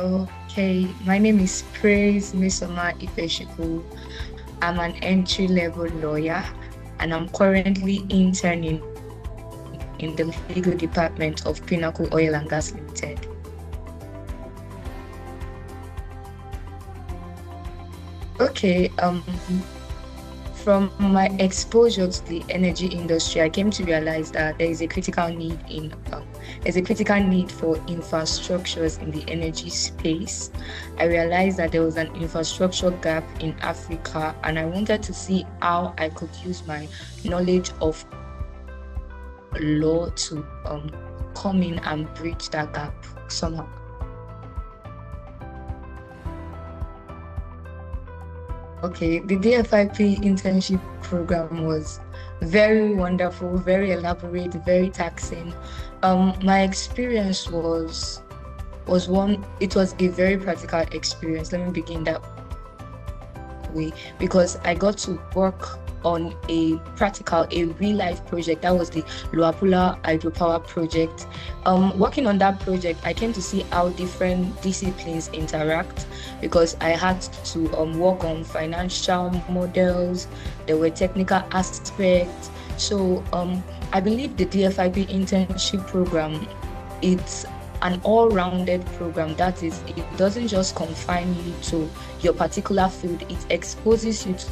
Okay, my name is Nmesoma Ifechukwu. I'm an entry-level lawyer, and I'm currently interning in the legal department of Pinnacle Oil and Gas Limited. Okay, from my exposure to the energy industry, I came to realize that there is a critical need for infrastructures in the energy space. I realized that there was an infrastructure gap in Africa, and I wanted to see how I could use my knowledge of law to come in and bridge that gap somehow. Okay, the DFIP internship program was very wonderful, very elaborate, very taxing. My experience was a very practical experience. Let me begin that way, because I got to work on a real life project. That was the Luapula hydropower project. Working on that project, I came to see how different disciplines interact, because I had to work on financial models. There were technical aspects. So I believe the DFIP internship program, it's an all-rounded program. That is, it doesn't just confine you to your particular field, it exposes you to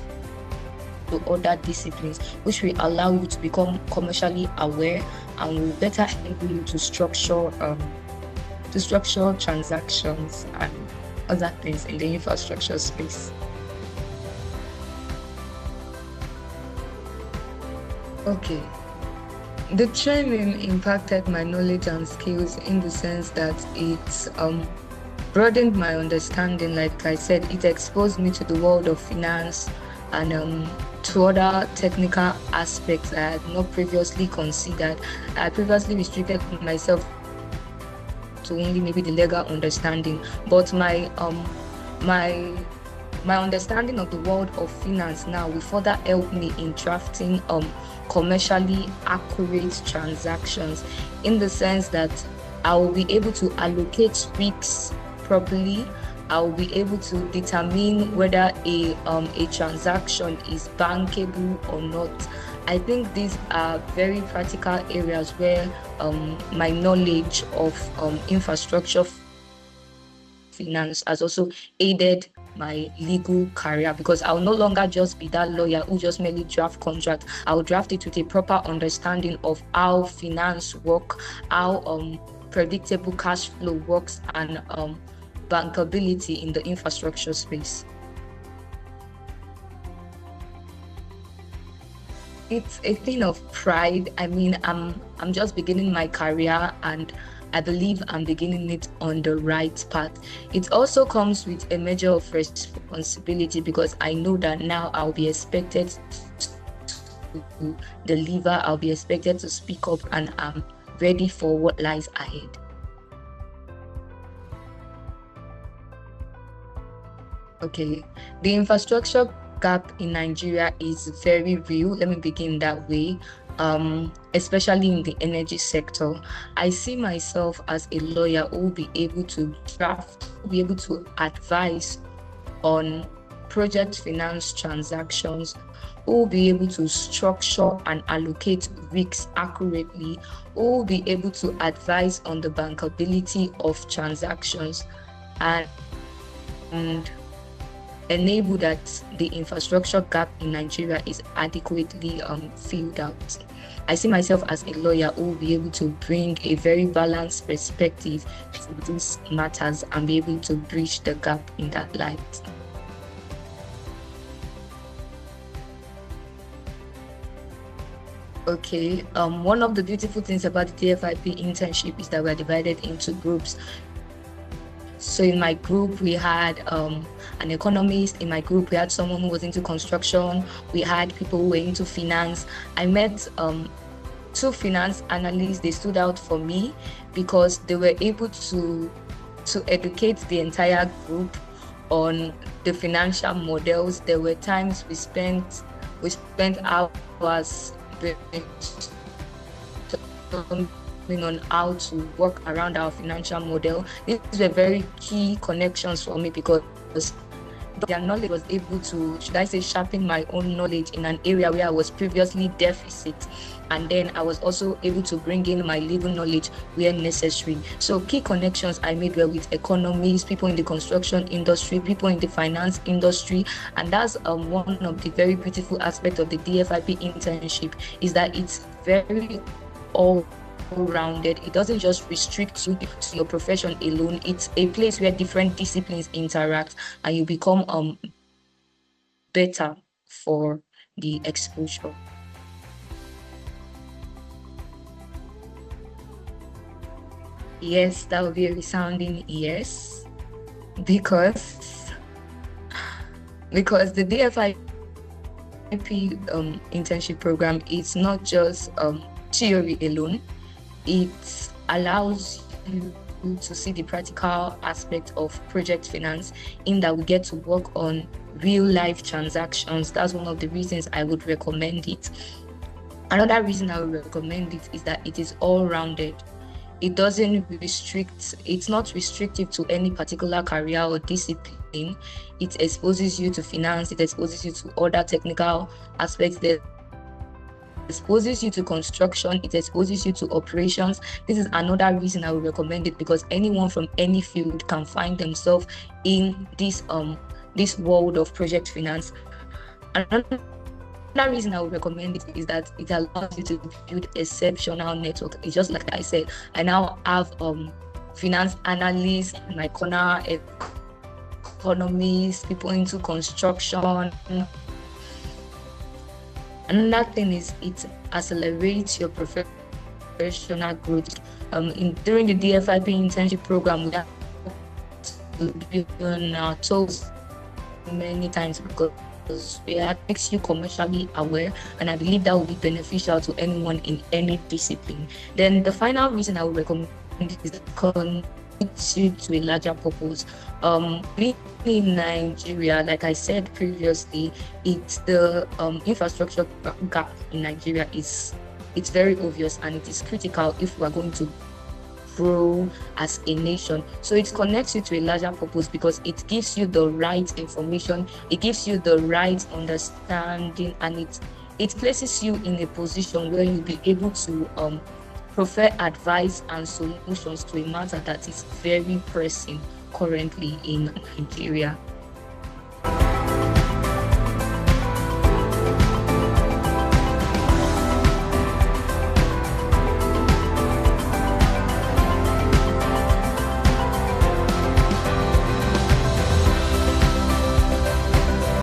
other disciplines, which will allow you to become commercially aware and will better enable you to structure transactions and other things in the infrastructure space. Okay. The training impacted my knowledge and skills in the sense that it broadened my understanding. Like I said, it exposed me to the world of finance and to other technical aspects I had not previously considered. I previously restricted myself to only maybe the legal understanding, but my understanding of the world of finance now will further help me in drafting commercially accurate transactions, in the sense that I will be able to allocate risks properly. I will be able to determine whether a transaction is bankable or not. I think these are very practical areas where my knowledge of infrastructure finance has also aided my legal career, because I'll no longer just be that lawyer who just merely draft contract. I'll draft it with a proper understanding of how finance work, how predictable cash flow works, and bankability in the infrastructure space. It's a thing of pride. I mean, I'm just beginning my career, and I believe I'm beginning it on the right path. It also comes with a measure of responsibility, because I know that now I'll be expected to deliver, I'll be expected to speak up, and I'm ready for what lies ahead. Okay, the infrastructure gap in Nigeria is very real. Let me begin that way. Especially in the energy sector, I see myself as a lawyer who will be able to advise on project finance transactions, who will be able to structure and allocate risks accurately, who will be able to advise on the bankability of transactions, and enable that the infrastructure gap in Nigeria is adequately filled out. I see myself as a lawyer who will be able to bring a very balanced perspective to these matters and be able to bridge the gap in that light. Okay, one of the beautiful things about the DFIP internship is that we're divided into groups. So in my group, we had an economist. In my group, we had someone who was into construction. We had people who were into finance. I met two finance analysts. They stood out for me because they were able to educate the entire group on the financial models. There were times we spent hours on how to work around our financial model. These were very key connections for me because their knowledge was able to, should I say, sharpen my own knowledge in an area where I was previously deficit. And then I was also able to bring in my legal knowledge where necessary. So key connections I made were with economists, people in the construction industry, people in the finance industry. And that's one of the very beautiful aspects of the DFIP internship, is that it's very all-rounded. It doesn't just restrict you to your profession alone. It's a place where different disciplines interact and you become better for the exposure. Yes, that would be a resounding yes, because the DFIP internship program is not just theory alone. It allows you to see the practical aspect of project finance, in that we get to work on real life transactions. That's one of the reasons I would recommend it. Another reason I would recommend it is that it is all-rounded. It doesn't restrict, it's not restrictive to any particular career or discipline. It exposes you to finance, it exposes you to other technical aspects, it exposes you to construction, it exposes you to operations. This is another reason I would recommend it, because anyone from any field can find themselves in this world of project finance. Another reason I would recommend it is that it allows you to build exceptional network. It's just like I said, I now have finance analysts in my corner, economists, people into construction. Another thing is it accelerates your professional growth. During the DFIP internship program, we have to be on our toes many times, because it makes you commercially aware, and I believe that will be beneficial to anyone in any discipline. Then the final reason I would recommend is to connect you to a larger purpose. Being in Nigeria, like I said previously, it's the infrastructure gap in Nigeria it's very obvious, and it is critical if we are going to grow as a nation. So it connects you to a larger purpose because it gives you the right information, it gives you the right understanding, and it places you in a position where you'll be able to provide advice and solutions to a matter that is very pressing currently in Nigeria.